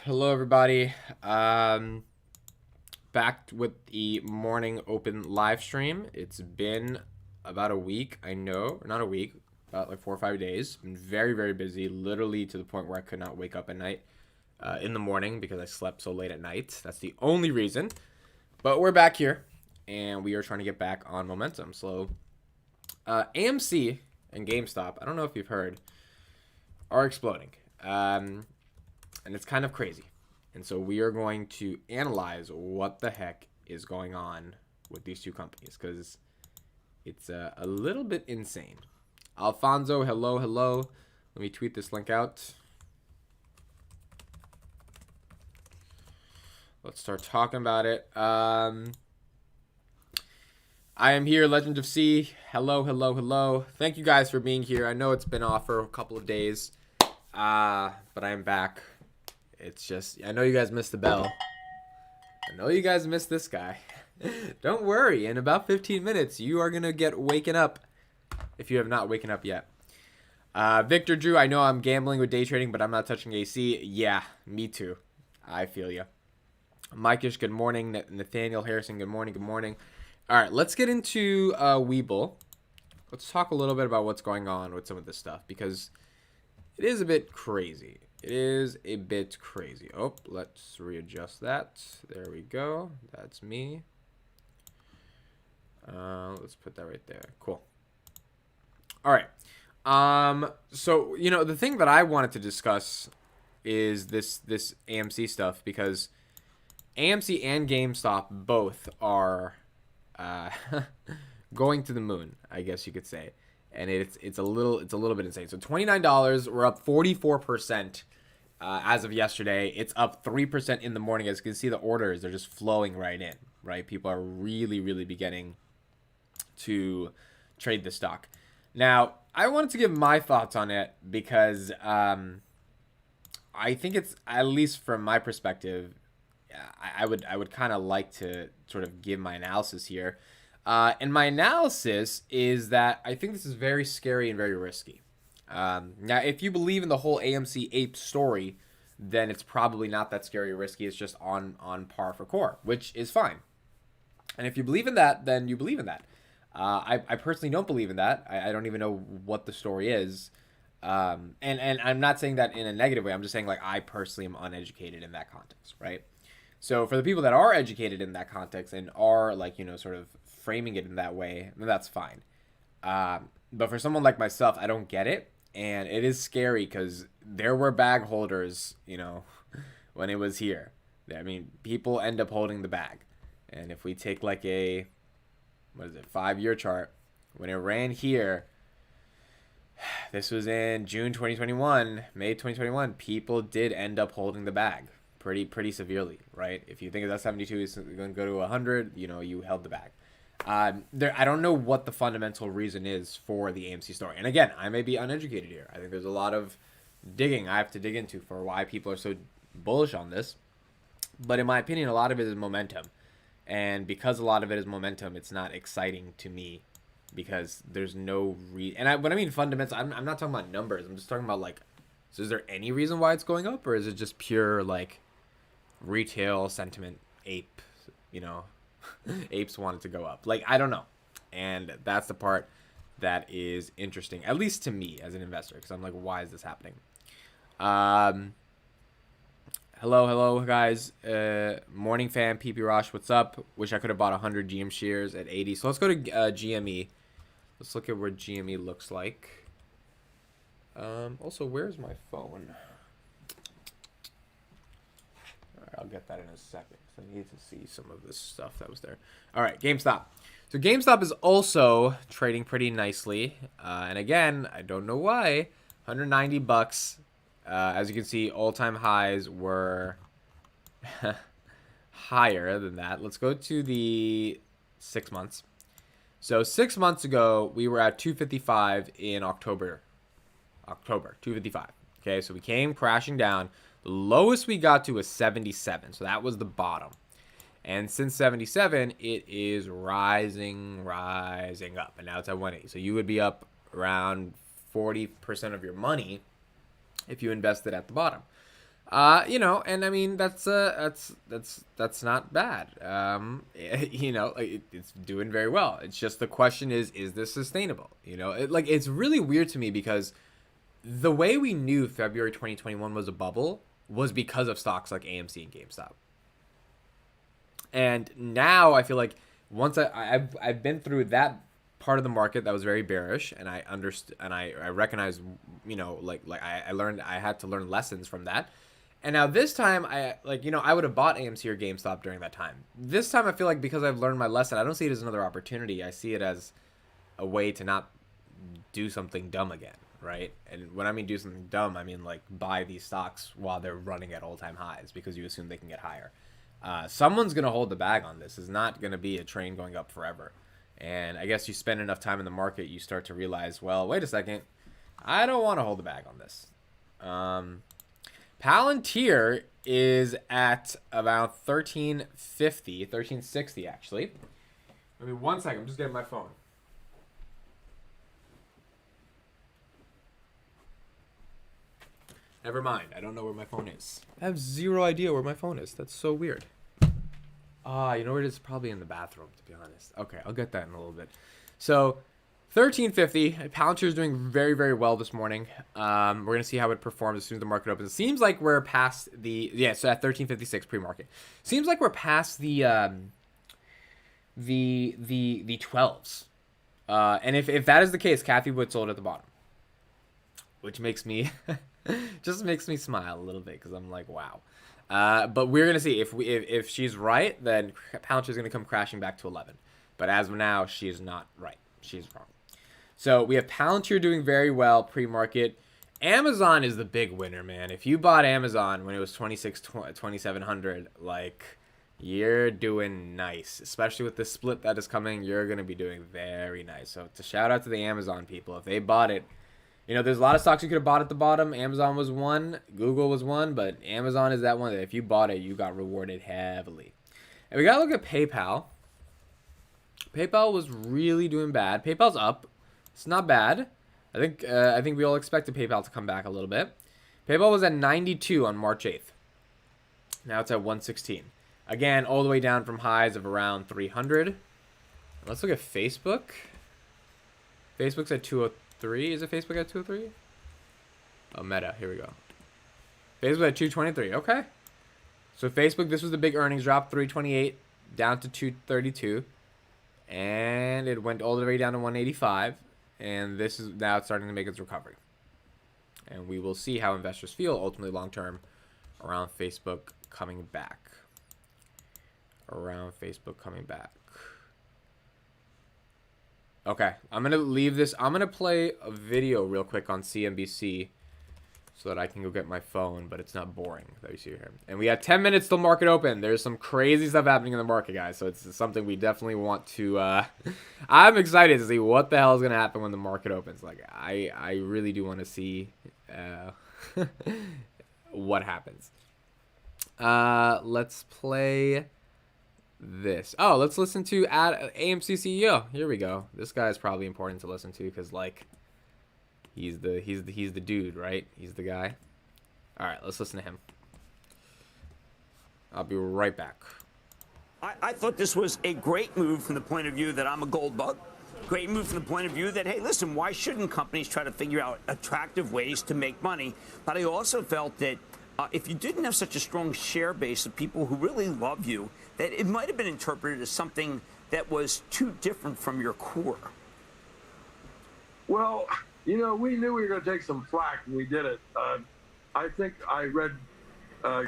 Hello everybody. Back with the morning open live stream. It's been about a week, I know, or not a week, about like 4 or 5 days. Been very, very busy, literally to the point where I could not wake up at night in the morning because I slept so late at night. That's the only reason. But we're back here, and we are trying to get back on momentum. So, AMC and GameStop, I don't know if you've heard, are exploding. And it's kind of crazy. And so we are going to analyze what the heck is going on with these two companies because it's a little bit insane. Alfonso, hello, hello. Let me tweet this link out. Let's start talking about it. I am here, Legend of C. Hello, hello, hello. Thank you guys for being here. I know it's been off for a couple of days, but I am back. It's just, I know you guys missed the bell. I know you guys missed this guy. Don't worry, in about 15 minutes, you are going to get waken up if you have not waken up yet. Victor Drew, I know I'm gambling with day trading, but I'm not touching AC. Yeah, me too. I feel you. Mikeish, good morning. Nathaniel Harrison, good morning, good morning. All right, let's get into Webull. Let's talk a little bit about what's going on with some of this stuff because it is a bit crazy. It is a bit crazy. Oh, let's readjust that. There we go. That's me. Let's put that right there. Cool. All right. So, you know, the thing that I wanted to discuss is this AMC stuff because AMC and GameStop both are going to the moon, I guess you could say. And it's a little bit insane. So $29, we're up 44% as of yesterday. It's up 3% in the morning. As you can see, the orders are just flowing right in. Right, people are really beginning to trade the stock. Now, I wanted to give my thoughts on it because I think it's, at least from my perspective, I would kind of like to sort of give my analysis here. And my analysis is that I think this is very scary and very risky. Now, if you believe in the whole AMC ape story, then it's probably not that scary or risky. It's just on par for core, which is fine. And if you believe in that, then you believe in that. I personally don't believe in that. I don't even know what the story is. And I'm not saying that in a negative way. I'm just saying, like, I personally am uneducated in that context, right? So for the people that are educated in that context and are, like, you know, sort of framing it in that way, then that's fine. But for someone like myself, I don't get it. And it is scary because there were bag holders, you know, when it was here. I mean, people end up holding the bag. And if we take like a, 5-year chart, when it ran here, this was in June 2021, May 2021, people did end up holding the bag pretty severely, right? If you think of that 72 is going to go to 100, you know, you held the bag. I don't know what the fundamental reason is for the AMC story. And again, I may be uneducated here. I think there's a lot of digging I have to dig into for why people are so bullish on this. But in my opinion, a lot of it is momentum. And because a lot of it is momentum, it's not exciting to me because there's no when I mean fundamentals, I'm not talking about numbers. I'm just talking about, like, so is there any reason why it's going up, or is it just pure, like, retail sentiment ape, you know, apes wanted to go up? Like, I don't know. And that's the part that is interesting, at least to me as an investor, because I'm like, why is this happening? Hello, guys. Morning fan, PP Rosh, what's up? Wish I could have bought 100 GM shares at 80. So let's go to GME. Let's look at what GME looks like. Also, where's my phone? All right, I'll get that in a second. I need to see some of this stuff that was there. All right, GameStop. So GameStop is also trading pretty nicely. And again, I don't know why. $190. As you can see, all-time highs were higher than that. Let's go to the 6 months. So 6 months ago, we were at 255 in October. 255. Okay, so we came crashing down. The lowest we got to was 77. So that was the bottom. And since 77, it is rising up. And now it's at 180. So you would be up around 40% of your money if you invested at the bottom. And I mean that's not bad. It's doing very well. It's just the question is this sustainable? It's really weird to me because the way we knew February 2021 was a bubble was because of stocks like AMC and GameStop. And now I feel like once I've been through that part of the market that was very bearish, and I understood and I recognize, I learned I had to learn lessons from that. And now this time I would have bought AMC or GameStop during that time. This time I feel like because I've learned my lesson, I don't see it as another opportunity. I see it as a way to not do something dumb again, right? And when I mean do something dumb, I mean like buy these stocks while they're running at all-time highs because you assume they can get higher. Someone's going to hold the bag on this. It's not going to be a train going up forever. And I guess you spend enough time in the market, you start to realize, well, wait a second, I don't want to hold the bag on this. Palantir is at about 1360 actually. Give me 1 second. I'm just getting my phone. Never mind. I don't know where my phone is. I have zero idea where my phone is. That's so weird. You know where it is? Probably in the bathroom, to be honest. Okay, I'll get that in a little bit. So, 1350. Palantir is doing very, very well this morning. We're going to see how it performs as soon as the market opens. It seems like we're past the... Yeah, so at 1356 pre-market. Seems like we're past the 12s. And if that is the case, Kathy Wood sold at the bottom. Which makes me... just makes me smile a little bit because I'm like, wow. But we're gonna see if she's right, then Palantir is gonna come crashing back to 11. But as of now, she's not right. She's wrong. So we have Palantir doing very well pre-market. Amazon is the big winner, man. If you bought Amazon when it was 2,700, like you're doing nice. Especially with the split that is coming, you're gonna be doing very nice. So to shout out to the Amazon people, if they bought it. There's a lot of stocks you could have bought at the bottom. Amazon was one. Google was one. But Amazon is that one that if you bought it, you got rewarded heavily. And we got to look at PayPal. PayPal was really doing bad. PayPal's up. It's not bad. I think we all expected PayPal to come back a little bit. PayPal was at 92 on March 8th. Now it's at 116. Again, all the way down from highs of around 300. Let's look at Facebook. Facebook's at 203. Is it Facebook at 203? Oh, Meta. Here we go. Facebook at 223. Okay. So Facebook, this was the big earnings drop, 328 down to 232. And it went all the way down to 185. And this is now starting to make its recovery. And we will see how investors feel ultimately long term around Facebook coming back. Okay, I'm going to leave this. I'm going to play a video real quick on CNBC so that I can go get my phone, but it's not boring that you see here. And we have 10 minutes till market open. There's some crazy stuff happening in the market, guys, so it's something we definitely want to... I'm excited to see what the hell is going to happen when the market opens. Like, I really do want to see what happens. Let's play... this. Oh, let's listen to AMC CEO. Here we go. This guy is probably important to listen to because like he's the dude, right? He's the guy. All right, let's listen to him. I'll be right back. I thought this was a great move from the point of view that I'm a gold bug. Great move from the point of view that, hey, listen, why shouldn't companies try to figure out attractive ways to make money? But I also felt that if you didn't have such a strong share base of people who really love you, that it might have been interpreted as something that was too different from your core. Well, we knew we were going to take some flack when we did it. I think I read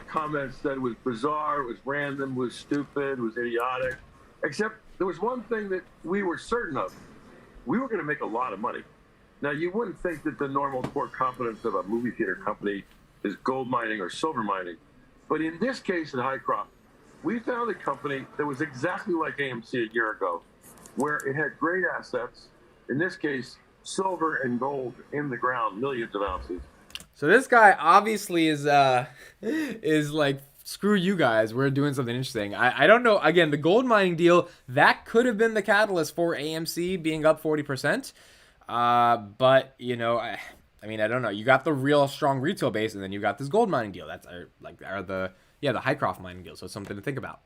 comments that it was bizarre, it was random, it was stupid, it was idiotic. Except there was one thing that we were certain of. We were going to make a lot of money. Now, you wouldn't think that the normal core competence of a movie theater company is gold mining or silver mining. But in this case at Hycroft, we found a company that was exactly like AMC a year ago, where it had great assets, in this case, silver and gold in the ground, millions of ounces. So this guy obviously is like, screw you guys, we're doing something interesting. I don't know, again, the gold mining deal, that could have been the catalyst for AMC being up 40%. But, I mean, I don't know. You got the real strong retail base, and then you got this gold mining deal. That's the Hycroft mining deal. So it's something to think about.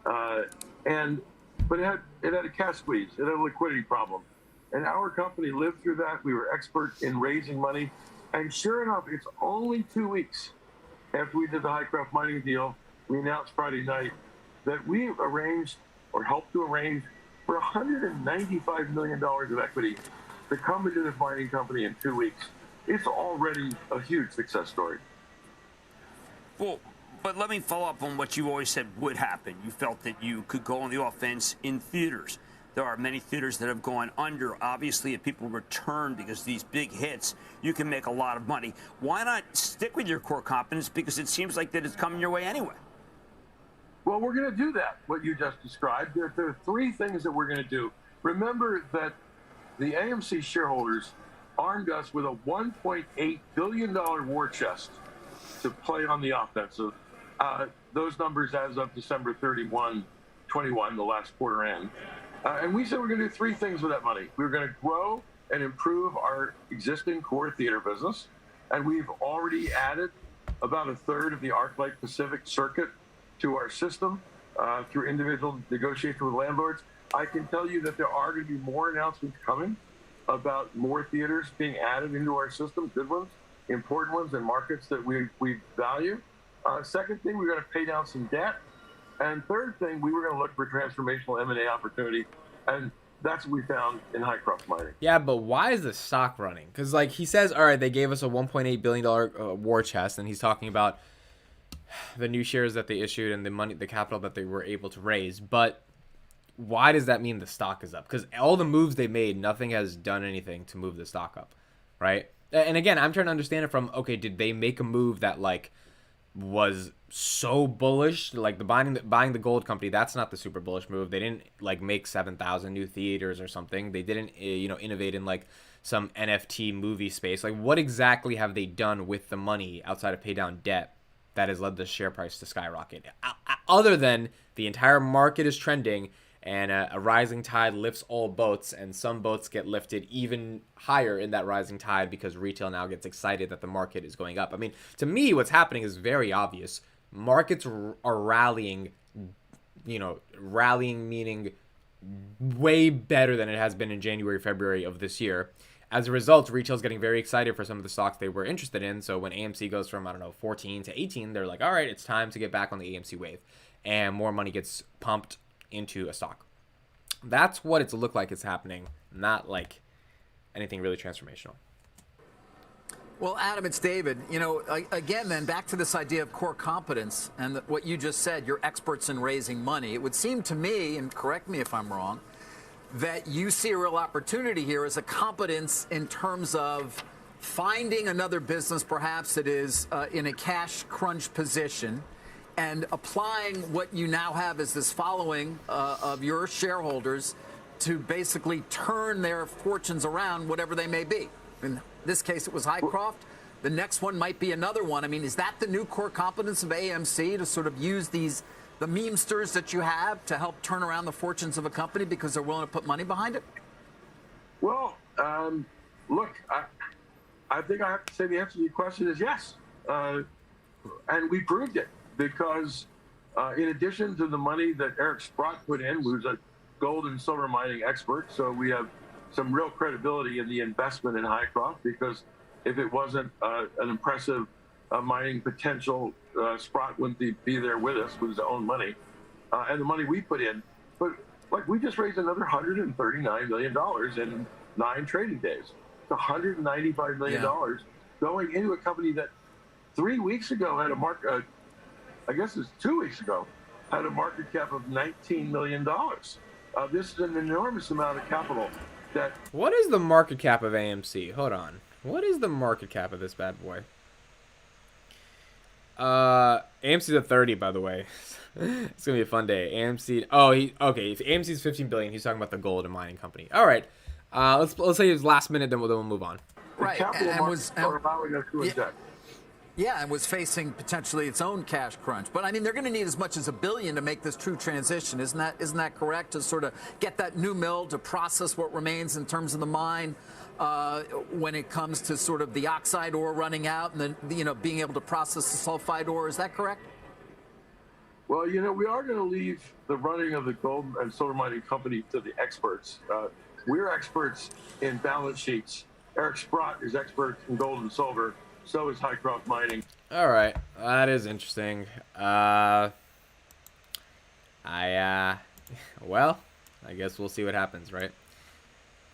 But it had a cash squeeze. It had a liquidity problem. And our company lived through that. We were expert in raising money. And sure enough, it's only 2 weeks after we did the Hycroft mining deal, we announced Friday night that we arranged or helped to arrange for $195 million of equity to come into this mining company in 2 weeks. It's already a huge success story. Well, but let me follow up on what you always said would happen. You felt that you could go on the offense in theaters. There are many theaters that have gone under. Obviously, if people return because of these big hits, you can make a lot of money. Why not stick with your core competence? Because it seems like that it's coming your way anyway. Well, we're going to do that, what you just described. There are three things that we're going to do. Remember that the AMC shareholders armed us with a $1.8 billion war chest to play on the offensive. Those numbers as of December 31, 21, the last quarter end. And we said we're going to do three things with that money. We're going to grow and improve our existing core theater business. And we've already added about a third of the ArcLight Pacific circuit to our system through individual negotiation with landlords. I can tell you that there are going to be more announcements coming about more theaters being added into our system, good ones, important ones in markets that we value. Second thing, we're going to pay down some debt. And third thing, we were going to look for transformational M&A opportunity. And that's what we found in Hycroft Mining. Yeah, but why is the stock running? Because, like, he says, all right, they gave us a $1.8 billion war chest, and he's talking about the new shares that they issued and the money, the capital that they were able to raise. But why does that mean the stock is up? Because all the moves they made, nothing has done anything to move the stock up, right? And again, I'm trying to understand it from, okay, did they make a move that, like, was so bullish, like the buying the gold company? That's not the super bullish move. They didn't like make 7,000 new theaters or something. They didn't innovate in like some NFT movie space. Like, what exactly have they done with the money outside of pay down debt that has led the share price to skyrocket, other than the entire market is trending and a rising tide lifts all boats, and some boats get lifted even higher in that rising tide because retail now gets excited that the market is going up? I mean, to me, what's happening is very obvious. Markets are rallying, rallying meaning way better than it has been in January, February of this year. As a result, retail is getting very excited for some of the stocks they were interested in. So when AMC goes from, 14 to 18, they're like, all right, it's time to get back on the AMC wave. And more money gets pumped into a stock. That's what it's looked like it's happening, not like anything really transformational. Well, Adam, it's David. Again, then back to this idea of core competence and what you just said, you're experts in raising money. It would seem to me, and correct me if I'm wrong, that you see a real opportunity here as a competence in terms of finding another business perhaps that is in a cash crunch position and applying what you now have as this following of your shareholders to basically turn their fortunes around, whatever they may be. In this case, it was Hycroft. The next one might be another one. I mean, is that the new core competence of AMC, to sort of use the memesters that you have to help turn around the fortunes of a company because they're willing to put money behind it? Well, look, I think I have to say the answer to your question is yes. And we proved it because in addition to the money that Eric Sprott put in, who's a gold and silver mining expert, so we have some real credibility in the investment in Hycroft, because if it wasn't an impressive mining potential, Sprott wouldn't be there with us with his own money and the money we put in. But like, we just raised another $139 million in 9 trading days. It's $195 million going into a company that 3 weeks ago had a market, I guess it's 2 weeks ago, had a market cap of $19 million. This is an enormous amount of capital. What is the market cap of AMC? Hold on. What is the market cap of this bad boy? AMC's at 30, by the way. It's gonna be a fun day. AMC. If AMC's 15 billion, he's talking about the gold and mining company. All right. Let's say it's last minute, then we'll move on. Right. The capital markets are allowing us to inject. Yeah, and was facing potentially its own cash crunch. But I mean, they're going to need as much as $1 billion to make this true transition. Isn't that correct? To sort of get that new mill to process what remains in terms of the mine, when it comes to sort of the oxide ore running out and then, being able to process the sulfide ore. Is that correct? Well, we are going to leave the running of the gold and silver mining company to the experts. We're experts in balance sheets. Eric Sprott is expert in gold and silver. So is Highcroft Mining. All right, that is interesting. Well, I guess we'll see what happens, right?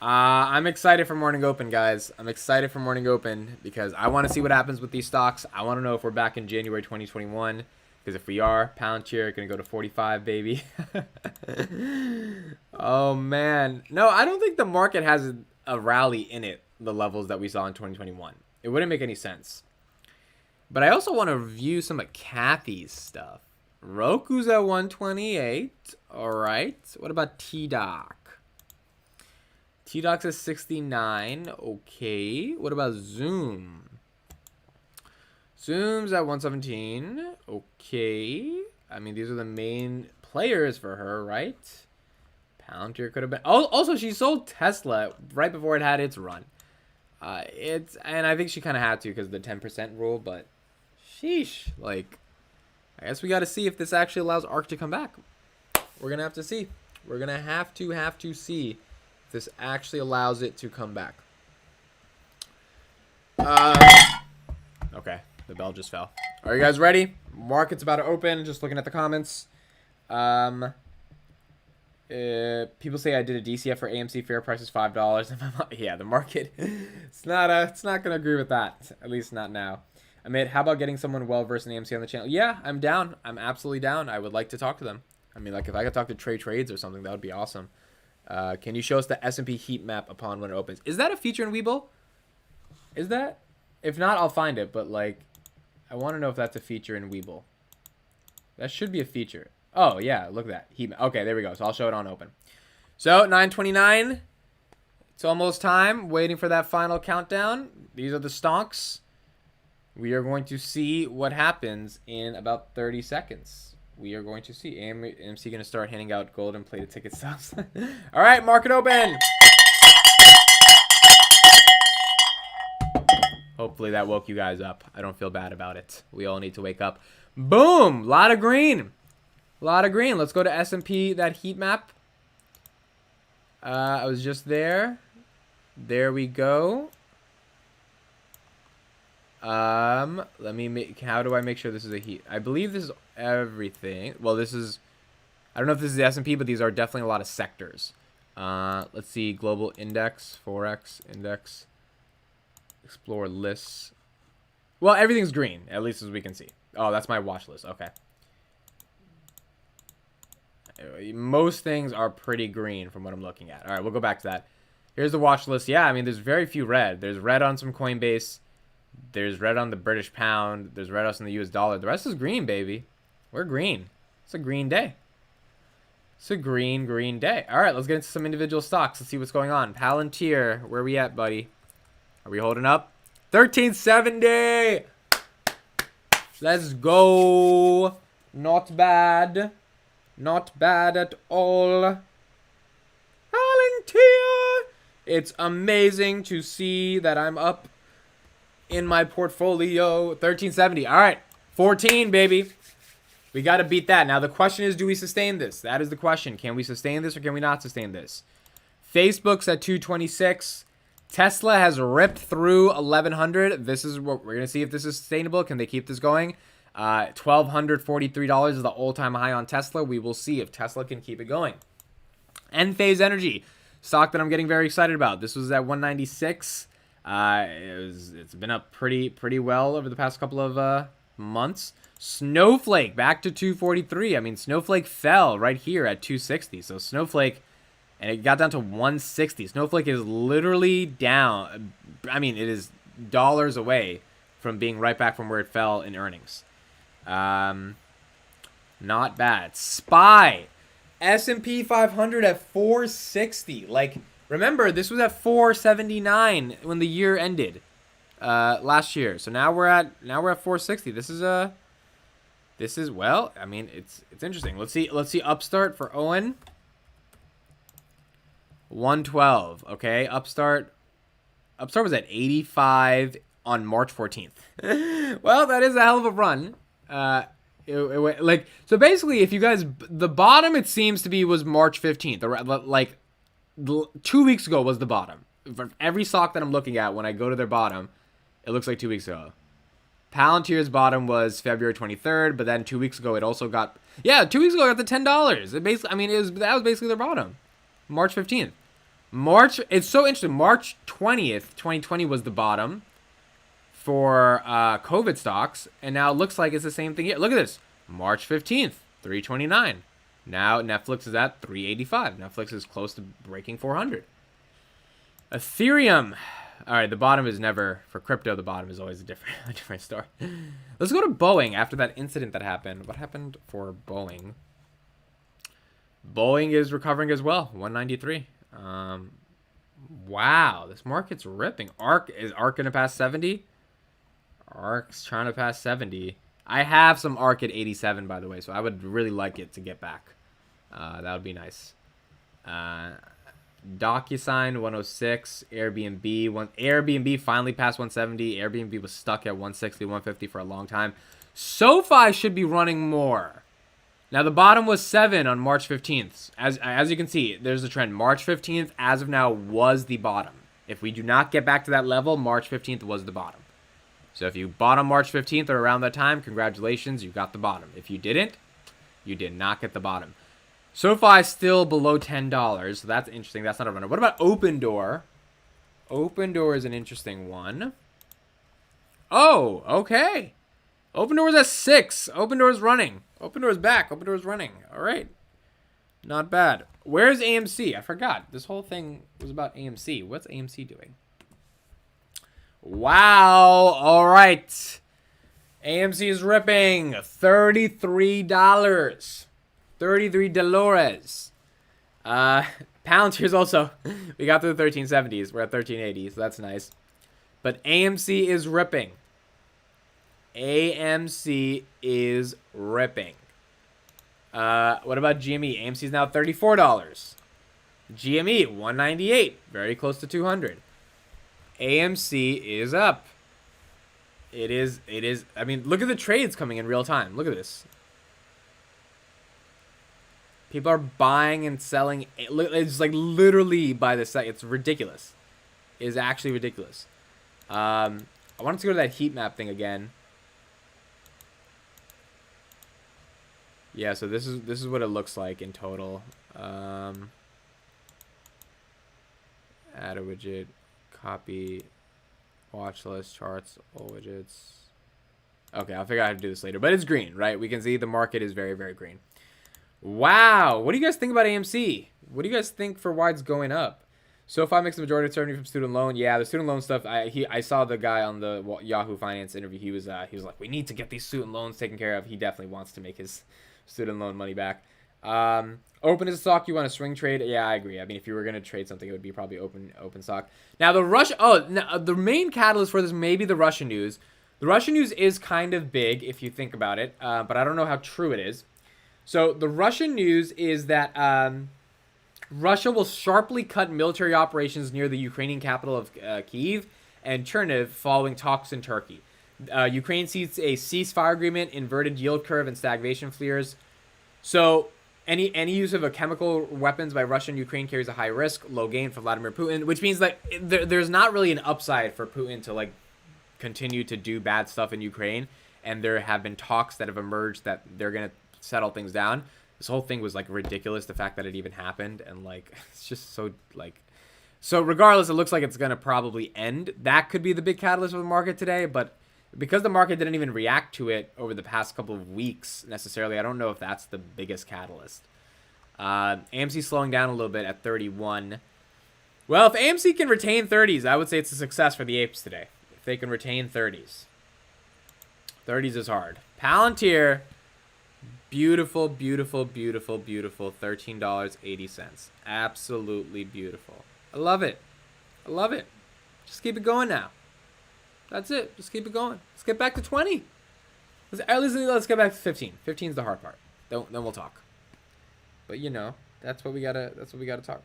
I'm excited for morning open, guys. I'm excited for morning open because I want to see what happens with these stocks. I want to know if we're back in January 2021. Because if we are, Palantir going to go to 45, baby. Oh, man. No, I don't think the market has a rally in it, the levels that we saw in 2021. It wouldn't make any sense. But I also want to review some of Kathy's stuff. Roku's at 128. All right. What about T-Doc? T-Doc's at 69. Okay. What about Zoom? Zoom's at 117. Okay. I mean, these are the main players for her, right? Palantir could have been. Oh, also, she sold Tesla right before it had its run. And I think she kind of had to because of the 10% rule, but sheesh. Like, I guess we got to see if this actually allows ARK to come back. We're going to have to see. We're going to have to see if this actually allows it to come back. Okay. The bell just fell. Are you guys ready? Market's about to open. Just looking at the comments. People say I did a DCF for AMC. Fair price is $5. Yeah, the market. It's not gonna agree with that. At least not now. Amit, how about getting someone well versed in AMC on the channel? Yeah, I'm down. I'm absolutely down. I would like to talk to them. I mean, like if I could talk to Trey Trades or something, that would be awesome. Can you show us the S&P heat map upon when it opens? Is that a feature in Webull? Is that? If not, I'll find it. But like, I want to know if that's a feature in Webull. That should be a feature. Oh, yeah. Look at that. Heat map. Okay, there we go. So I'll show it on open. So, 9:29. It's almost time. Waiting for that final countdown. These are the stonks. We are going to see what happens in about 30 seconds. We are going to see. AMC going to start handing out golden plated ticket stubs. All right, market open. Hopefully that woke you guys up. I don't feel bad about it. We all need to wake up. Boom! Lot of green. Lot of green. Let's go to S&P, that heat map. I was just there. There we go. Let me make, how do I make sure this is a heat? I believe this is everything. Well, this is, I don't know if this is the S&P, but these are definitely a lot of sectors. Let's see, global index, Forex index, explore lists. Well, everything's green, at least as we can see. Oh, that's my watch list. Okay. Most things are pretty green from what I'm looking at. All right, we'll go back to that. Here's the watch list. Yeah, I mean, there's very few red. There's red on some Coinbase. There's red on the British pound. There's red on the US dollar. The rest is green, baby. We're green. It's a green day. It's a green day. All right, let's get into some individual stocks. Let's see what's going on. Palantir, where are we at, buddy? Are we holding up? 1370. Let's go. Not bad. Not bad at all. Palantir. It's amazing to see that I'm up in my portfolio. 1370. All right. 14, baby. We got to beat that. Now, the question is, do we sustain this? That is the question. Can we sustain this or can we not sustain this? Facebook's at 226. Tesla has ripped through 1100. This is what we're going to see if this is sustainable. Can they keep this going? $1,243 is the all-time high on Tesla. We will see if Tesla can keep it going. Enphase Energy, stock that I'm getting very excited about. This was at 196. It's been up pretty well over the past couple of months. Snowflake back to 243. I mean, Snowflake fell right here at 260. So Snowflake, and it got down to 160. Snowflake is literally down. I mean, it is dollars away from being right back from where it fell in earnings. Not bad. SPY, S&P 500 at 460. Like, remember, this was at 479 when the year ended last year. So now we're at 460. This is well, I mean, it's interesting. Let's see Upstart for Owen. 112. Okay, Upstart Upstart was at 85 on March 14th. Well, that is a hell of a run. So basically, if you guys, the bottom it seems to be was March 15th. Like 2 weeks ago was the bottom. For every stock that I'm looking at, when I go to their bottom, it looks like 2 weeks ago. Palantir's bottom was February 23rd, but then 2 weeks ago it also got 2 weeks ago it got the $10. It basically, that was basically their bottom. March 15th. It's so interesting. March 20th, 2020 was the bottom for COVID stocks, and now it looks like it's the same thing here. Look at this. March 15th, 329. Now Netflix is at 385. Netflix is close to breaking 400. Ethereum. All right, the bottom is never, for crypto, the bottom is always a different story. Let's go to Boeing after that incident that happened. What happened for Boeing? Boeing is recovering as well, 193. Wow, this market's ripping. Is ARK going to pass 70? ARK's trying to pass 70. I have some ARK at 87, by the way, so I would really like it to get back. That would be nice. DocuSign 106, Airbnb finally passed 170. Airbnb was stuck at 160, 150 for a long time. SoFi should be running more. Now the bottom was 7 on March 15th. As you can see, there's a trend. March 15th, as of now, was the bottom. If we do not get back to that level, March 15th was the bottom. So if you bought on March 15th or around that time, congratulations, you got the bottom. If you didn't, you did not get the bottom. SoFi is still below $10, so that's interesting. That's not a runner. What about Open Door? Open Door is an interesting one. Oh, okay. Open Door is at 6. Open Door is running. Open Door is back. Open Door is running. All right. Not bad. Where's AMC? I forgot. This whole thing was about AMC. What's AMC doing? Wow. All right. AMC is ripping. $33. $33. Palantir's also, we got to the 1370s. We're at 1380, so that's nice. But AMC is ripping. AMC is ripping. What about GME? AMC is now $34. GME, $198. Very close to 200. AMC is up. It is. I mean, look at the trades coming in real time. Look at this. People are buying and selling. It's like literally by the second. It's ridiculous. It is actually ridiculous. I wanted to go to that heat map thing again. Yeah, so this is what it looks like in total. Add a widget, copy, watch list, charts, all widgets. Okay, I'll figure out how to do this later. But it's green, right? We can see the market is very, very green. Wow. What do you guys think about AMC? What do you guys think for why it's going up? SoFi makes the majority of its revenue from student loan. Yeah, the student loan stuff. I saw the guy on the Yahoo Finance interview. He was like, we need to get these student loans taken care of. He definitely wants to make his student loan money back. Open is a stock you want to swing trade. Yeah, I agree. I mean, if you were going to trade something, it would be probably open stock. Now the main catalyst for this may be the Russian news. The Russian news is kind of big if you think about it, but I don't know how true it is. So the Russian news is that Russia will sharply cut military operations near the Ukrainian capital of Kyiv and Cherniv following talks in Turkey. Ukraine seeks a ceasefire agreement, inverted yield curve, and stagnation fears. So any use of a chemical weapons by Russia and Ukraine carries a high risk, low gain for Vladimir Putin, which means like there's not really an upside for Putin to like continue to do bad stuff in Ukraine. And there have been talks that have emerged that they're going to settle things down. This whole thing was like ridiculous, the fact that it even happened, and like it's just so like so regardless, it looks like it's gonna probably end. That could be the big catalyst of the market today, but because the market didn't even react to it over the past couple of weeks necessarily, I don't know if that's the biggest catalyst. AMC slowing down a little bit at 31. Well, if AMC can retain 30s, I would say it's a success for the apes today. If they can retain 30s. 30s is hard. Palantir, beautiful, beautiful, beautiful, beautiful. $13.80. Absolutely beautiful. I love it. I love it. Just keep it going now. That's it. Just keep it going. Let's get back to 20. Let's get back to 15. 15 is the hard part. Then we'll talk. But you know, that's what we gotta talk.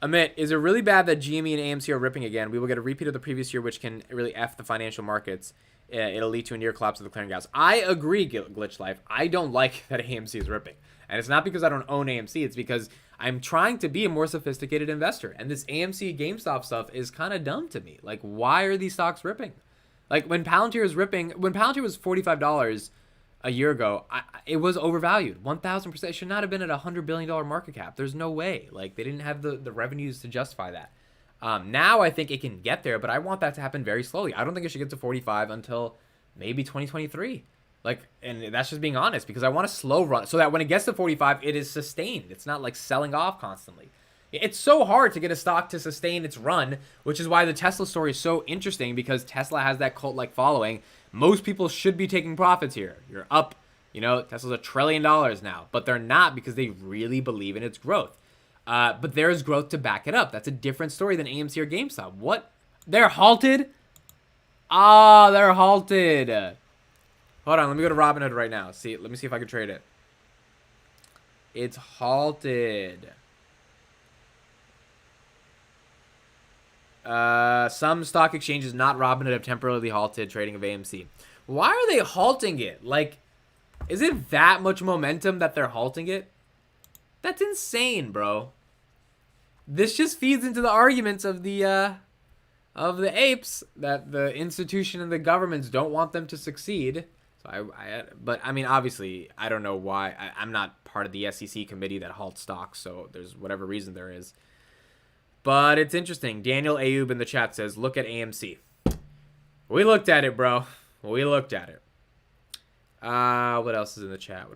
Amit, is it really bad that GME and AMC are ripping again? We will get a repeat of the previous year, which can really F the financial markets. It'll lead to a near collapse of the clearinghouse. I agree, Glitch Life. I don't like that AMC is ripping. And it's not because I don't own AMC. It's because I'm trying to be a more sophisticated investor. And this AMC GameStop stuff is kind of dumb to me. Like, why are these stocks ripping? Like, when Palantir was ripping, when Palantir was $45 a year ago, it was overvalued. 1,000%. It should not have been at a $100 billion market cap. There's no way. Like, they didn't have the revenues to justify that. Now I think it can get there, but I want that to happen very slowly. I don't think it should get to 45 until maybe 2023. Like, and that's just being honest, because I want a slow run so that when it gets to 45, it is sustained. It's not like selling off constantly. It's so hard to get a stock to sustain its run, which is why the Tesla story is so interesting, because Tesla has that cult-like following. Most people should be taking profits here. You're up, Tesla's $1 trillion now, but they're not because they really believe in its growth. But there's growth to back it up. That's a different story than AMC or GameStop. What? They're halted? Ah, they're halted. Hold on, let me go to Robinhood right now. Let me see if I can trade it. It's halted. Some stock exchanges, not Robinhood, have temporarily halted trading of AMC. Why are they halting it? Like, is it that much momentum that they're halting it? That's insane, bro. This just feeds into the arguments of the apes that the institution and the governments don't want them to succeed. So but I mean, obviously, I don't know why. I'm not part of the SEC committee that halts stocks, so there's whatever reason there is. But it's interesting. Daniel Ayub in the chat says, look at AMC. We looked at it, bro. We looked at it. What else is in the chat?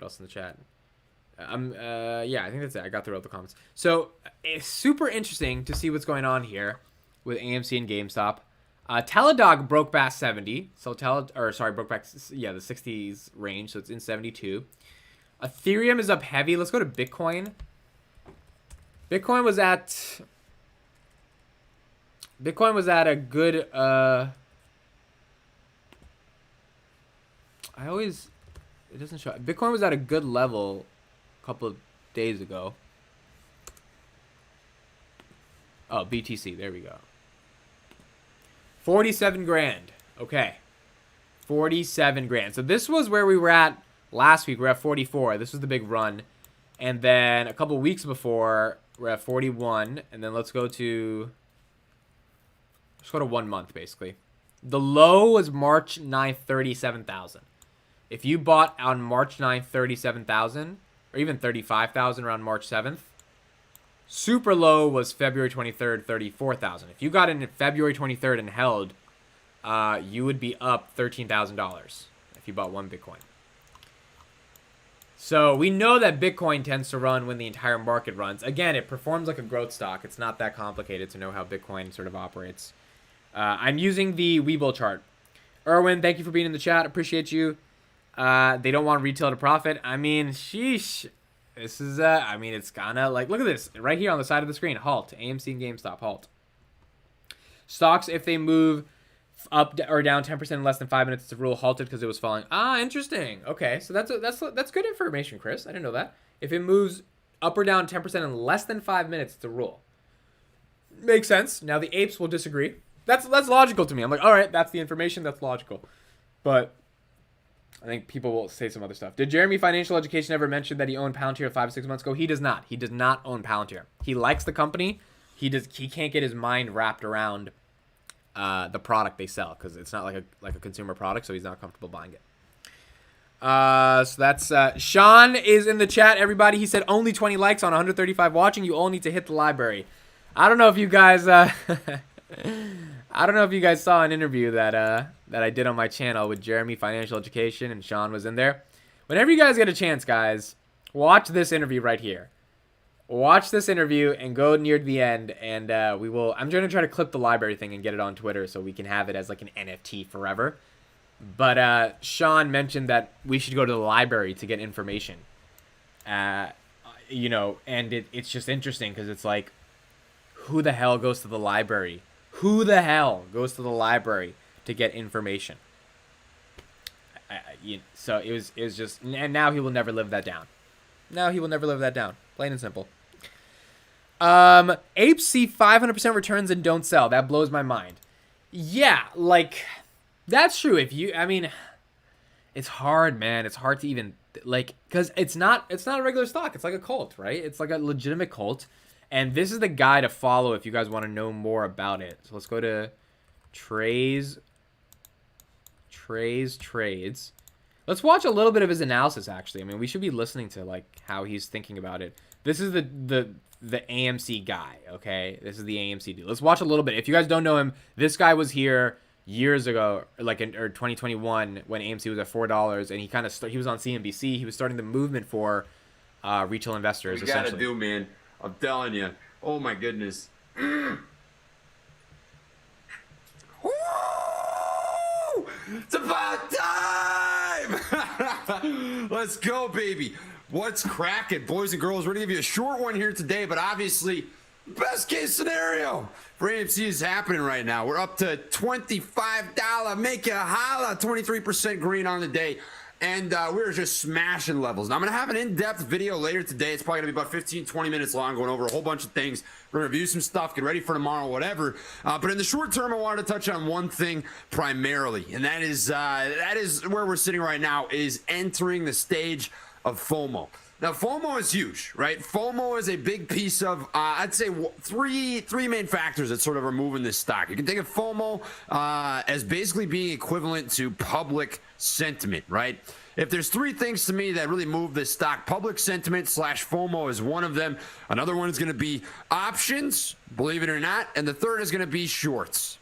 Yeah, I think that's it. I got through all the comments. So it's super interesting to see what's going on here with AMC and GameStop. Teladoc broke back 70. So broke back, the 60s range. So it's in 72. Ethereum is up heavy. Let's go to Bitcoin. Bitcoin was at a good, it doesn't show. Bitcoin was at a good level a couple of days ago. Oh, BTC, there we go. 47 grand. Okay. 47 grand. So this was where we were at last week. We're at 44. This was the big run. And then a couple weeks before, we're at 41. And then let's go to 1 month, basically. The low was March 9th, 37,000. If you bought on March 9th, 37,000, or even 35,000 around March 7th, super low was February 23rd, 34,000. If you got in February 23rd and held, you would be up $13,000 if you bought one Bitcoin. So we know that Bitcoin tends to run when the entire market runs. Again, it performs like a growth stock. It's not that complicated to know how Bitcoin sort of operates. I'm using the Webull chart. Erwin, thank you for being in the chat. Appreciate you. They don't want retail to profit. I mean, sheesh. This is, it's kinda like, look at this. Right here on the side of the screen. Halt. AMC and GameStop. Halt. Stocks, if they move up or down 10% in less than 5 minutes, it's a rule halted because it was falling. Ah, interesting. Okay, so that's good information, Chris. I didn't know that. If it moves up or down 10% in less than 5 minutes, it's a rule. Makes sense. Now the apes will disagree. That's logical to me. I'm like, all right, that's the information. That's logical. But I think people will say some other stuff. Did Jeremy Financial Education ever mention that he owned Palantir 5 or 6 months ago? He does not. He does not own Palantir. He likes the company. He can't get his mind wrapped around the product they sell because it's not like a consumer product, so he's not comfortable buying it. So that's Sean is in the chat. Everybody, he said only 20 likes on 135 watching. You all need to hit the library. I don't know if you guys saw an interview that I did on my channel with Jeremy Financial Education, and Sean was in there. Whenever you guys get a chance, guys, watch this interview right here. Watch this interview and go near the end, and we will. I'm going to try to clip the library thing and get it on Twitter so we can have it as like an NFT forever. But Sean mentioned that we should go to the library to get information. And it's just interesting because it's like, who the hell goes to the library? Who the hell goes to the library to get information? So it was just, and now he will never live that down. Plain and simple. Apes see 500% returns and don't sell. That blows my mind. Yeah, like, that's true. I mean, it's hard, man. It's hard to even, like, because it's not a regular stock. It's like a cult, right? It's like a legitimate cult. And this is the guy to follow if you guys want to know more about it. So let's go to Trey's Trades. Let's watch a little bit of his analysis, actually. I mean, we should be listening to, like, how he's thinking about it. This is the AMC guy, okay? This is the AMC dude. Let's watch a little bit. If you guys don't know him, this guy was here years ago, like in 2021, when AMC was at $4, and he was on CNBC. He was starting the movement for retail investors. You gotta do, man. I'm telling you. Oh my goodness. Woo! It's about time! Let's go, baby. What's cracking, boys and girls? We're gonna give you a short one here today, but obviously, best case scenario for AMC is happening right now. We're up to $25. Make it holla. 23% green on the day. And we're just smashing levels. Now, I'm going to have an in-depth video later today. It's probably going to be about 15, 20 minutes long, going over a whole bunch of things. We're going to review some stuff, get ready for tomorrow, whatever. But in the short term, I wanted to touch on one thing primarily, and that is where we're sitting right now, is entering the stage of FOMO. Now, FOMO is huge, right? FOMO is a big piece of, I'd say, three main factors that sort of are moving this stock. You can think of FOMO as basically being equivalent to public sentiment, right? If there's three things to me that really move this stock, public sentiment / FOMO is one of them. Another one is going to be options, believe it or not. And the third is going to be shorts.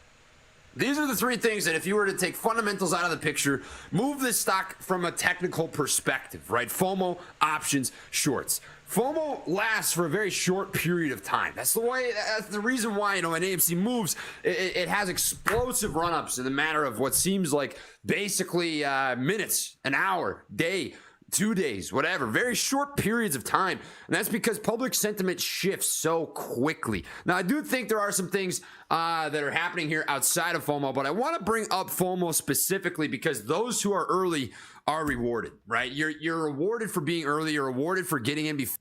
These are the three things that if you were to take fundamentals out of the picture, move this stock from a technical perspective, right? FOMO, options, shorts. FOMO lasts for a very short period of time. That's the reason why, when AMC moves, it has explosive run-ups in the matter of what seems like basically minutes, an hour, day, 2 days, whatever, very short periods of time. And that's because public sentiment shifts so quickly. Now, I do think there are some things that are happening here outside of FOMO, but I want to bring up FOMO specifically because those who are early are rewarded, right? You're rewarded for being early. You're rewarded for getting in before.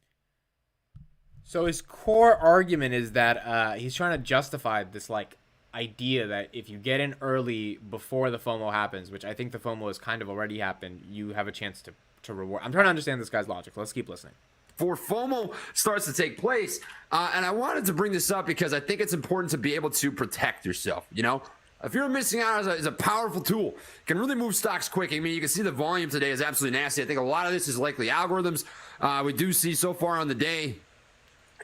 So his core argument is that he's trying to justify this, like, idea that if you get in early before the FOMO happens, which I think the FOMO has kind of already happened, you have a chance to reward. I'm trying to understand this guy's logic. Let's keep listening. Before FOMO starts to take place, and I wanted to bring this up because I think it's important to be able to protect yourself. If you're missing out as a powerful tool, it can really move stocks quick. I mean, you can see the volume today is absolutely nasty. I think a lot of this is likely algorithms. We do see so far on the day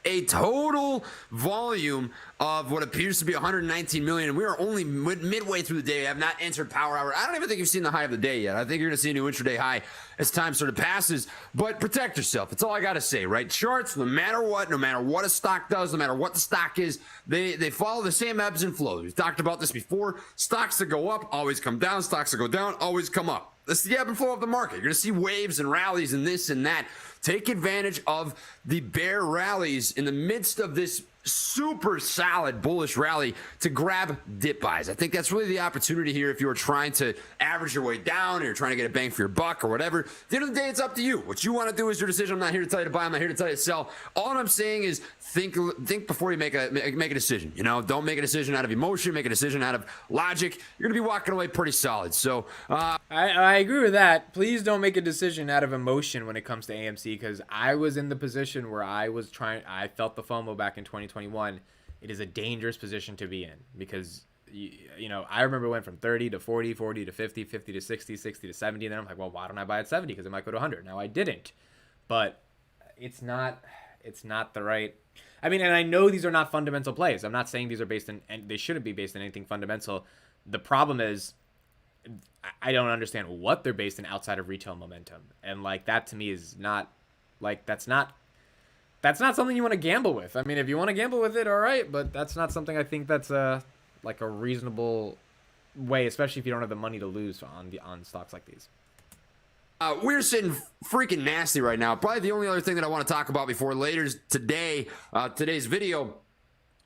a total volume of what appears to be 119 million, and we are only midway through the day. We have not entered power hour. I don't even think you've seen the high of the day yet. I think you're going to see a new intraday high as time sort of passes, but protect yourself. That's all I got to say, right? Charts, no matter what a stock does, no matter what the stock is, they follow the same ebbs and flows. We've talked about this before. Stocks that go up always come down. Stocks that go down always come up. That's the ebb and flow of the market. You're going to see waves and rallies and this and that. Take advantage of the bear rallies in the midst of this super solid bullish rally to grab dip buys. I think that's really the opportunity here if you are trying to average your way down or you're trying to get a bang for your buck or whatever. At the end of the day, it's up to you. What you want to do is your decision. I'm not here to tell you to buy. I'm not here to tell you to sell. All I'm saying is think before you make a decision. Don't make a decision out of emotion. Make a decision out of logic. You're going to be walking away pretty solid. So I agree with that. Please don't make a decision out of emotion when it comes to AMC, because I was in the position where I felt the FOMO back in 2021. It is a dangerous position to be in because, I remember it went from 30 to 40, 40 to 50, 50 to 60, 60 to 70. And then I'm like, well, why don't I buy at 70? Because it might go to 100. Now I didn't, but it's not the right. I mean, and I know these are not fundamental plays. I'm not saying these are based in, and they shouldn't be based in anything fundamental. The problem is I don't understand what they're based in outside of retail momentum. And like that to me is not like, that's not something you want to gamble with. I mean, if you want to gamble with it, all right, but that's not something I think that's like a reasonable way, especially if you don't have the money to lose on stocks like these. We're sitting freaking nasty right now. Probably the only other thing that I want to talk about before later today's video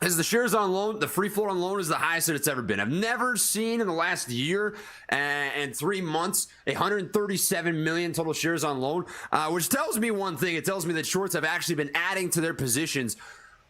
is the shares on loan. The free float on loan is the highest that it's ever been. I've never seen in the last year and 3 months 137 million total shares on loan, which tells me one thing. It tells me that shorts have actually been adding to their positions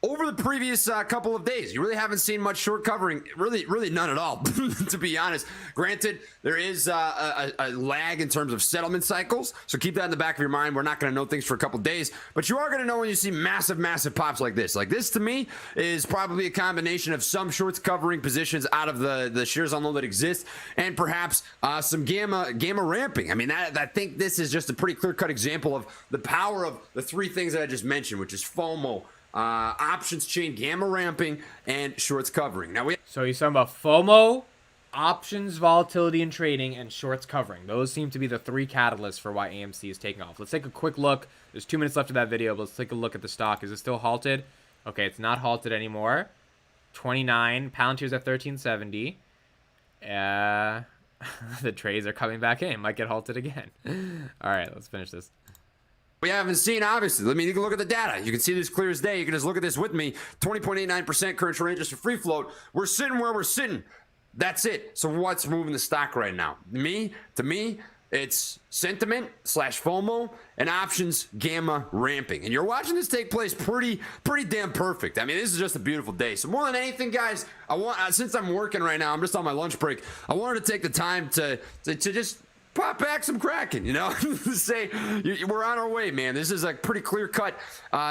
over the previous couple of days. You really haven't seen much short covering, really none at all, to be honest. Granted, there is a lag in terms of settlement cycles, so keep that in the back of your mind. We're not going to know things for a couple of days, but you are going to know when you see massive pops like this. Like this, to me, is probably a combination of some shorts covering positions out of the shares on low that exist, and perhaps some gamma ramping. I mean, I think this is just a pretty clear-cut example of the power of the three things that I just mentioned, which is FOMO, options chain, gamma ramping, and shorts covering. Now So he's talking about FOMO, options, volatility, and trading, and shorts covering. Those seem to be the three catalysts for why AMC is taking off. Let's take a quick look. There's 2 minutes left of that video, but let's take a look at the stock. Is it still halted? Okay, it's not halted anymore. 29. Palantir's at 1370. The trades are coming back in. Might get halted again. All right, let's finish this. We haven't seen, obviously. I mean, you can look at the data. You can see this clear as day. You can just look at this with me. 20.89% current short interest for free float. We're sitting where we're sitting. That's it. So what's moving the stock right now? To me, it's sentiment / FOMO and options gamma ramping. And you're watching this take place pretty damn perfect. I mean, this is just a beautiful day. So more than anything, guys, I want, since I'm working right now, I'm just on my lunch break, I wanted to take the time to just pop back some Kraken, you know, say we're on our way, man. This is a pretty clear-cut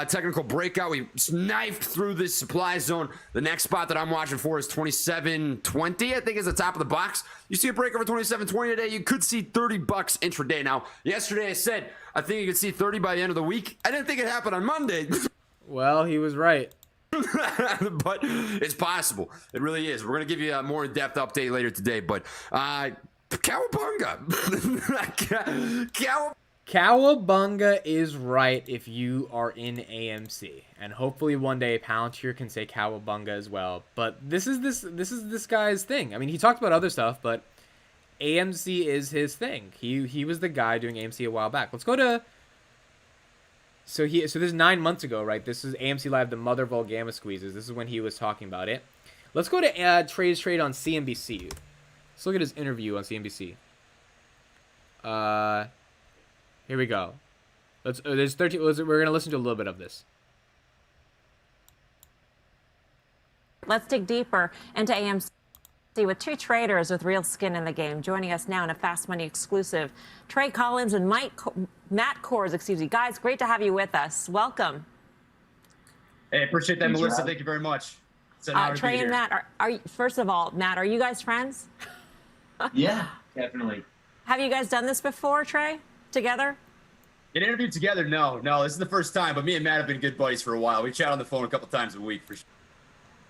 technical breakout. We knifed through this supply zone. The next spot that I'm watching for is 27.20, I think is the top of the box. You see a break over 27.20 today, you could see $30 intraday. Now, yesterday I said I think you could see 30 by the end of the week. I didn't think it happened on Monday. Well, he was right. But it's possible. It really is. We're going to give you a more in-depth update later today, but Cowabunga. Cowabunga is right if you are in AMC, and hopefully one day Palantir can say Cowabunga as well. But this is this guy's thing. I mean, he talked about other stuff, but AMC is his thing. He was the guy doing AMC a while back. Let's go to. So this is 9 months ago, right? This is AMC Live, the mother of all gamma squeezes. This is when he was talking about it. Let's go to Trey's Trade on CNBC. Let's look at his interview on CNBC. Here we go. There's 13. We're gonna listen to a little bit of this. Let's dig deeper into AMC with two traders with real skin in the game. Joining us now in a Fast Money exclusive, Trey Collins and Matt Kors. Excuse me, guys. Great to have you with us. Welcome. Hey, appreciate that, Melissa. Thank you very much. Trey and Matt, are you, first of all, Matt, are you guys friends? Yeah, definitely. Have you guys done this before, Trey? Together? Get interviewed together? No, this is the first time. But me and Matt have been good buddies for a while. We chat on the phone a couple times a week for sure.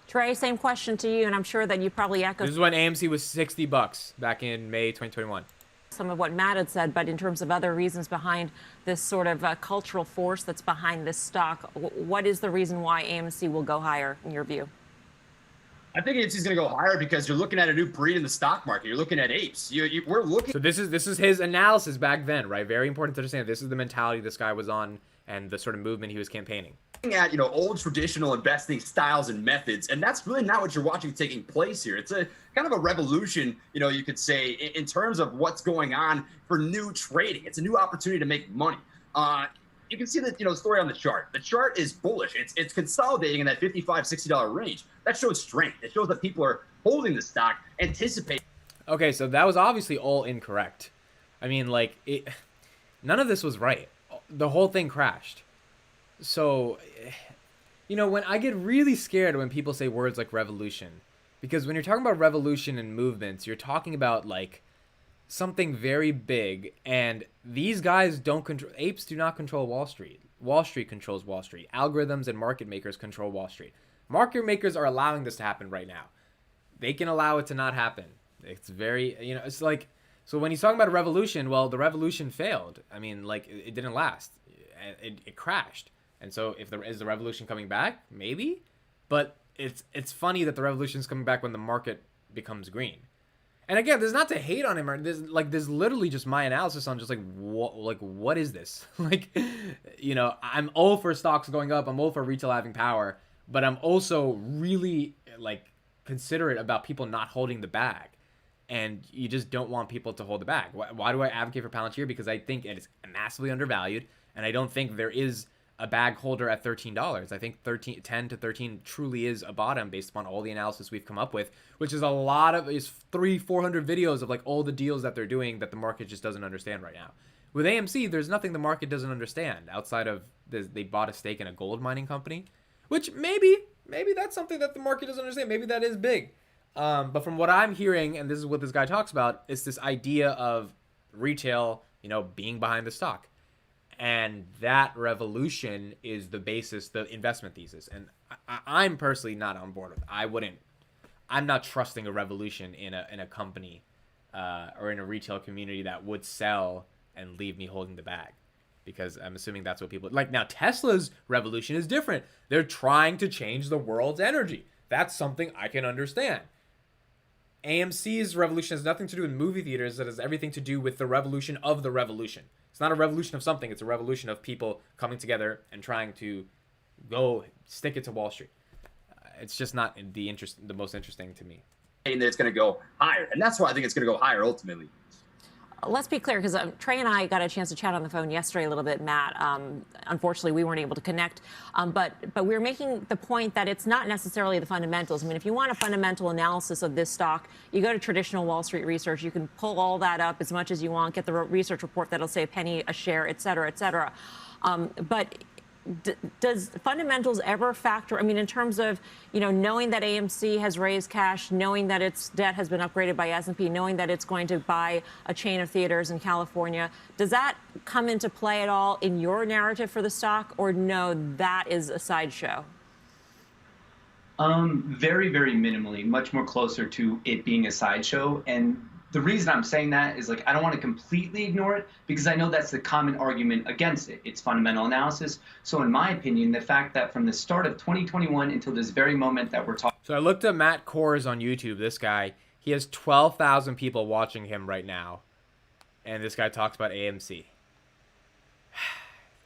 Trey, same question to you, and I'm sure that you probably echo. This is when AMC was $60 back in May 2021. Some of what Matt had said, but in terms of other reasons behind this sort of cultural force that's behind this stock, what is the reason why AMC will go higher in your view? I think AMC is going to go higher because you're looking at a new breed in the stock market. You're looking at apes. We're looking. So this is his analysis back then, right? Very important to understand. This is the mentality this guy was on and the sort of movement he was campaigning. At old traditional investing styles and methods, and that's really not what you're watching taking place here. It's a kind of a revolution, you could say, in terms of what's going on for new trading. It's a new opportunity to make money. You can see the story on the chart. The chart is bullish. It's consolidating in that $55, $60 range. That shows strength. It shows that people are holding the stock, anticipating. Okay, so that was obviously all incorrect. I mean, none of this was right. The whole thing crashed. So, when I get really scared when people say words like revolution, because when you're talking about revolution and movements, you're talking about something very big, and these guys don't control. Apes do not control Wall Street. Wall Street controls Wall Street. Algorithms and market makers control Wall Street. Market makers are allowing this to happen right now. They can allow it to not happen. It's very, it's like, so when he's talking about a revolution, well, the revolution failed. I mean, it didn't last. It crashed. And so is the revolution coming back? Maybe. But it's funny that the revolution is coming back when the market becomes green. And again, there's not to hate on him. Or there's literally just my analysis on just what is this? I'm all for stocks going up. I'm all for retail having power. But I'm also really considerate about people not holding the bag. And you just don't want people to hold the bag. Why do I advocate for Palantir? Because I think it is massively undervalued. And I don't think there is a bag holder at $13. I think 10 to 13 truly is a bottom based upon all the analysis we've come up with, which is a lot of, is 400 videos of like all the deals that they're doing that the market just doesn't understand right now. With AMC, there's nothing the market doesn't understand outside of they bought a stake in a gold mining company, which maybe that's something that the market doesn't understand. Maybe that is big. But from what I'm hearing, and this is what this guy talks about, is this idea of retail, being behind the stock. And that revolution is the basis, the investment thesis. And I'm personally not on board with it. I'm not trusting a revolution in a company or in a retail community that would sell and leave me holding the bag. Because I'm assuming that's what people like. Now, Tesla's revolution is different. They're trying to change the world's energy. That's something I can understand. AMC's revolution has nothing to do with movie theaters. It has everything to do with the revolution of the revolution. It's not a revolution of something. It's a revolution of people coming together and trying to go stick it to Wall Street. It's just not the most interesting to me. And it's going to go higher. And that's why I think it's going to go higher ultimately. Let's be clear, because Trey and I got a chance to chat on the phone yesterday a little bit, Matt. Unfortunately, we weren't able to connect. But we were making the point that it's not necessarily the fundamentals. I mean, if you want a fundamental analysis of this stock, you go to traditional Wall Street research. You can pull all that up as much as you want, get the research report that'll say a penny a share, et cetera, et cetera. But does fundamentals ever factor? I mean, in terms of, knowing that AMC has raised cash, knowing that its debt has been upgraded by S&P, knowing that it's going to buy a chain of theaters in California, does that come into play at all in your narrative for the stock, or no, that is a sideshow? Very, very minimally, much more closer to it being a sideshow. And the reason I'm saying that is I don't want to completely ignore it because I know that's the common argument against it. It's fundamental analysis. So in my opinion, the fact that from the start of 2021 until this very moment that we're talking. So I looked at Matt Kors on YouTube. This guy, he has 12,000 people watching him right now. And this guy talks about AMC.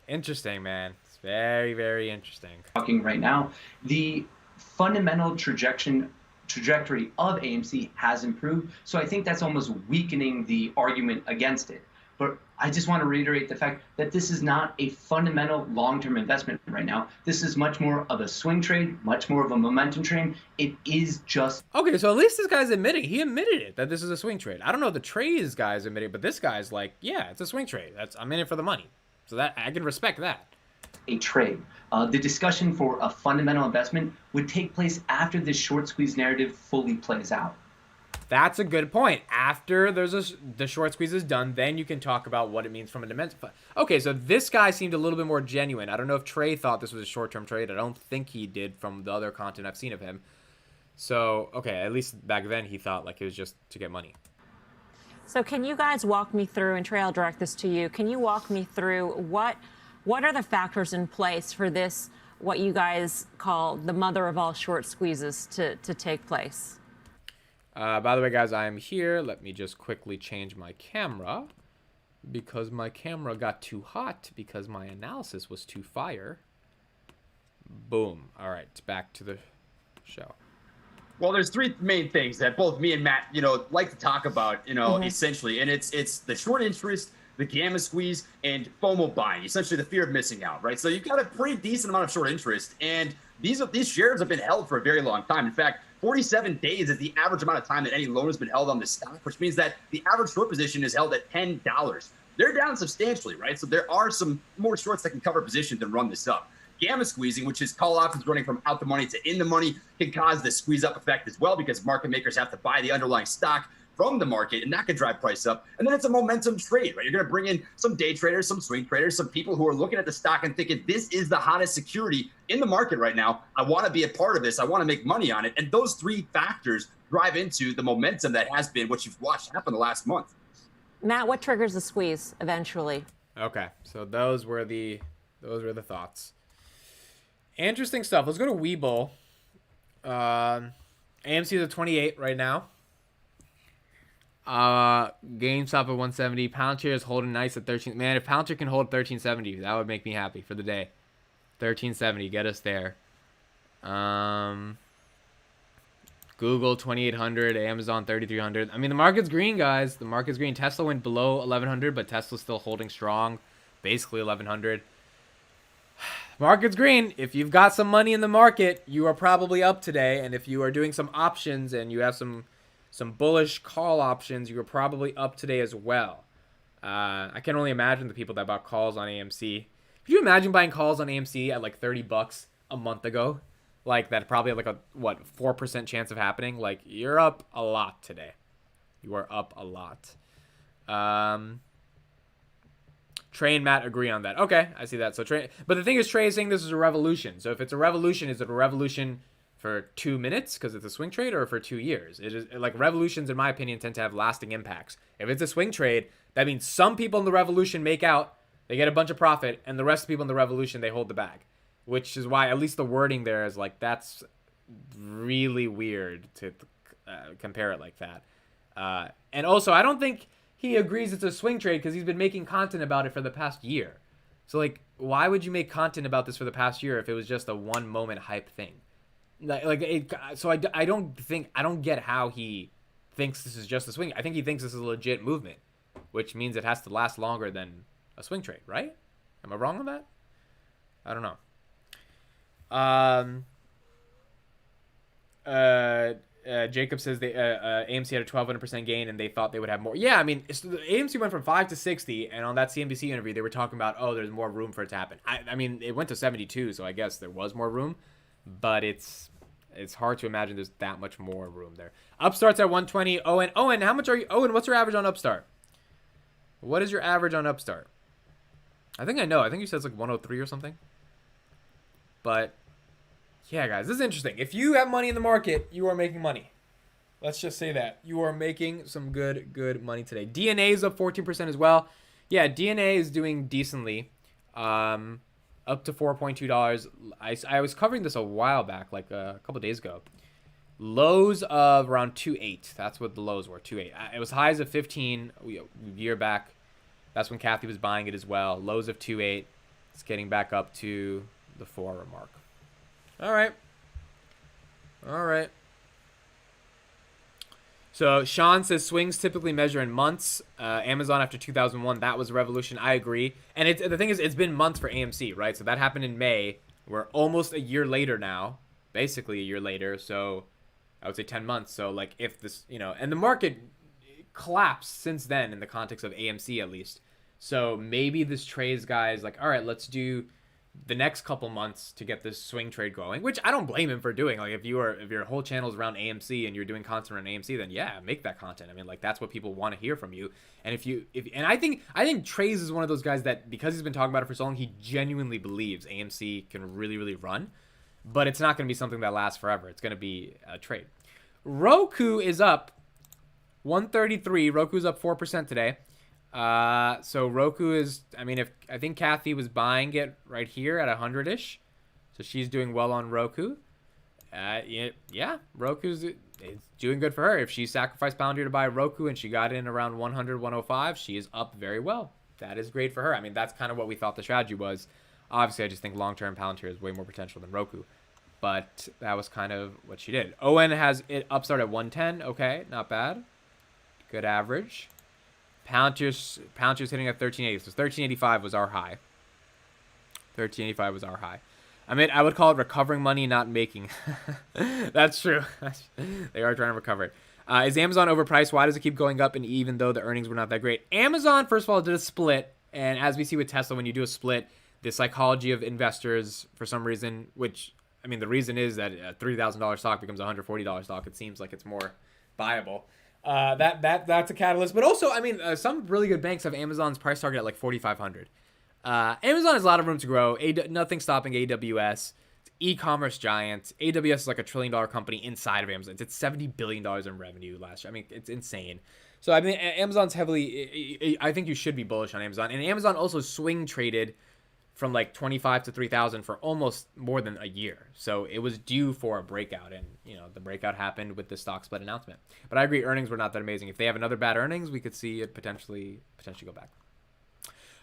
Interesting, man. It's very, very interesting. Talking right now, the fundamental trajectory of AMC has improved. So I think that's almost weakening the argument against it. But I just want to reiterate the fact that this is not a fundamental long-term investment right now. This is much more of a swing trade, much more of a momentum trade. It is just... Okay, so at least this guy's admitting. He admitted it, that this is a swing trade. I don't know if the trades guy's admitting, but this guy's like, yeah, it's a swing trade. I'm in it for the money. So that I can respect that. A trade. The discussion for a fundamental investment would take place after this short squeeze narrative fully plays out. That's a good point. After the short squeeze is done, then you can talk about what it means from a dimension. Okay, so this guy seemed a little bit more genuine. I don't know if Trey thought this was a short-term trade. I don't think he did from the other content I've seen of him. So, okay, at least back then he thought like it was just to get money. So can you guys walk me through, and Trey, I'll direct this to you. Can you walk me through what are the factors in place for this, what you guys call the mother of all short squeezes, to take place? By the way, guys, I am here. Let me just quickly change my camera because my camera got too hot because my analysis was too fire. Boom. All right, back to the show. Well, there's three main things that both me and Matt, like to talk about, essentially. And it's the short interest, the gamma squeeze, and FOMO buying, essentially the fear of missing out, right? So you've got a pretty decent amount of short interest, and these shares have been held for a very long time. In fact, 47 days is the average amount of time that any loan has been held on this stock, which means that the average short position is held at $10. They're down substantially, right? So there are some more shorts that can cover positions and run this up. Gamma squeezing, which is call options running from out the money to in the money, can cause the squeeze up effect as well because market makers have to buy the underlying stock from the market, and that could drive price up. And then it's a momentum trade, right? You're going to bring in some day traders, some swing traders, some people who are looking at the stock and thinking, this is the hottest security in the market right now. I want to be a part of this. I want to make money on it. And those three factors drive into the momentum that has been what you've watched happen the last month. Matt, what triggers the squeeze eventually? Okay, so those were the thoughts. Interesting stuff. Let's go to Webull. AMC is at 28 right now. GameStop at 170. Palantir is holding nice at 13. Man, if Palantir can hold 1370, that would make me happy for the day. 1370, get us there. Google 2800, Amazon 3300. I mean, the market's green, guys. The market's green. Tesla went below 1100, but Tesla's still holding strong, basically 1100. Market's green. If you've got some money in the market, you are probably up today. And if you are doing some options and you have some bullish call options, you are probably up today as well. I can only imagine the people that bought calls on AMC. Could you imagine buying calls on AMC at like $30 a month ago? Like that probably had like a 4% chance of happening. Like you're up a lot today. You are up a lot. Trey and Matt agree on that. Okay, I see that. So Trey, but the thing is, Trey is saying this is a revolution. So if it's a revolution, is it a revolution for 2 minutes because it's a swing trade, or for 2 years? It is like revolutions, in my opinion, tend to have lasting impacts. If it's a swing trade, that means some people in the revolution make out, they get a bunch of profit, and the rest of the people in the revolution, they hold the bag. Which is why at least the wording there is like, that's really weird to compare it like that. And also, I don't think he agrees it's a swing trade because he's been making content about it for the past year. So like, why would you make content about this for the past year if it was just a one moment hype thing? So I don't get how he thinks this is just a swing. I think he thinks this is a legit movement, which means it has to last longer than a swing trade, right? Am I wrong on that? I don't know. Jacob says they AMC had a 1,200% gain and they thought they would have more. Yeah, I mean, AMC went from 5 to 60, and on that CNBC interview, they were talking about, oh, there's more room for it to happen. I mean, it went to 72, so I guess there was more room, but it's hard to imagine there's that much more room there. Upstart's at 120. Owen, how much are you? Owen, what's your average on Upstart? What is your average on Upstart? I think I know. I think you said it's like 103 or something. But yeah, guys, this is interesting. If you have money in the market, you are making money. Let's just say that. You are making some good money today. DNA is up 14% as well. Yeah, DNA is doing decently. Up to $4.2. I was covering this a while back, like a couple days ago. Lows of around 2.8. That's what the lows were, 2.8. It was highs of 15 a year back. That's when Kathy was buying it as well. Lows of 2.8. It's getting back up to the 4 mark. All right. So Sean says swings typically measure in months. Amazon after 2001, that was a revolution. I agree. And the thing is, it's been months for AMC, right? So that happened in May. We're almost a year later now, basically a year later. So I would say 10 months. So like if this, and the market collapsed since then in the context of AMC at least. So maybe this trades guys like, all right, let's do the next couple months to get this swing trade going, which I don't blame him for doing. Like if your whole channel is around AMC and you're doing content around AMC, then yeah, make that content. I mean, like that's what people want to hear from you. And and I think Trey's is one of those guys that, because he's been talking about it for so long, he genuinely believes AMC can really, really run, but it's not going to be something that lasts forever. It's going to be a trade. Roku is up 133. Roku's up 4% today. So Roku is, I think Kathy was buying it right here at 100-ish. So she's doing well on Roku. Yeah, Roku's it's doing good for her. If she sacrificed Palantir to buy Roku and she got in around 100, 105, she is up very well. That is great for her. I mean, that's kind of what we thought the strategy was. Obviously, I just think long-term Palantir has way more potential than Roku. But that was kind of what she did. Owen has it upstart at 110. Okay, not bad. Good average. Palantir's hitting at 1380. So 1385 was our high. 1385 was our high. I mean, I would call it recovering money, not making. That's true. They are trying to recover it. Is Amazon overpriced? Why does it keep going up? And even though the earnings were not that great, Amazon, first of all, did a split. And as we see with Tesla, when you do a split, the psychology of investors, for some reason, which, I mean, the reason is that a $3,000 stock becomes a $140 stock. It seems like it's more viable. That's a catalyst. But also, I mean, some really good banks have Amazon's price target at like 4,500. Amazon has a lot of room to grow. Nothing stopping AWS. It's e-commerce giant. AWS is like $1 trillion company inside of Amazon. It's $70 billion in revenue last year. I mean, it's insane. So, I mean, Amazon's heavily, I think you should be bullish on Amazon. And Amazon also swing traded from like 25 to 3,000 for almost more than a year. So it was due for a breakout, and the breakout happened with the stock split announcement. But I agree, earnings were not that amazing. If they have another bad earnings, we could see it potentially go back.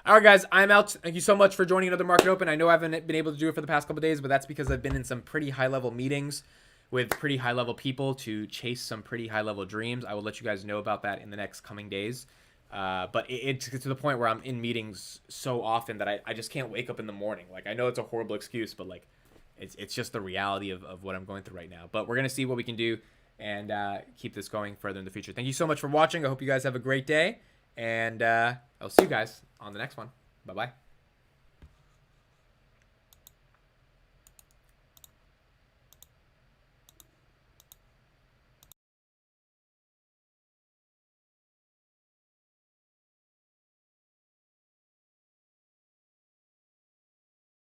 All right, guys, I'm out. Thank you so much for joining another Market Open. I know I haven't been able to do it for the past couple of days, but that's because I've been in some pretty high-level meetings with pretty high-level people to chase some pretty high-level dreams. I will let you guys know about that in the next coming days. But it's to the point where I'm in meetings so often that I just can't wake up in the morning. Like, I know it's a horrible excuse, but like it's just the reality of what I'm going through right now. But we're going to see what we can do and keep this going further in the future. Thank you so much for watching. I hope you guys have a great day. And I'll see you guys on the next one. Bye-bye.